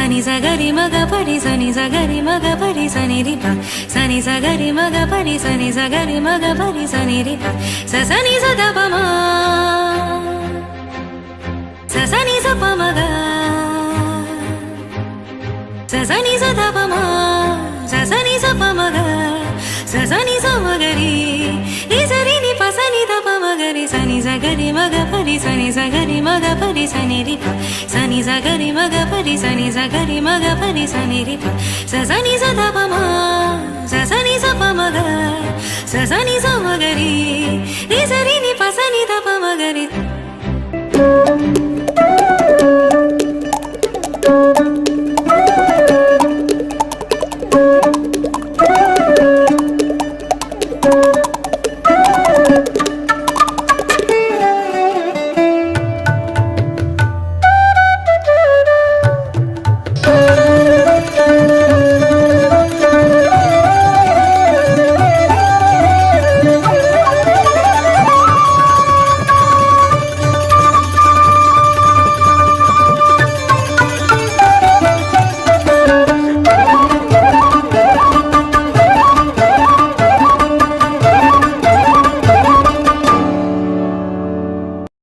సని సగరి మగ పరి సని సగరి మగ పరి సని రి ప సని సగరి మగ పరి సని సగరి మగ పరి సని రి ప సని సద ప మ సని స ప మగ సని సద ప మ సని స ప మగ సని స మగరి రి సరి ని ప సని ద ప మగరి సని సగరి మగ పరి సని సగరి మగ పరి సని రి ప సని సగరి మగ పరి సని సగరి మగ పరి సని రి ప సని సద ప మ సని స ప మగ సని స మగరి రి సరి ని ప సని ద ప మగరి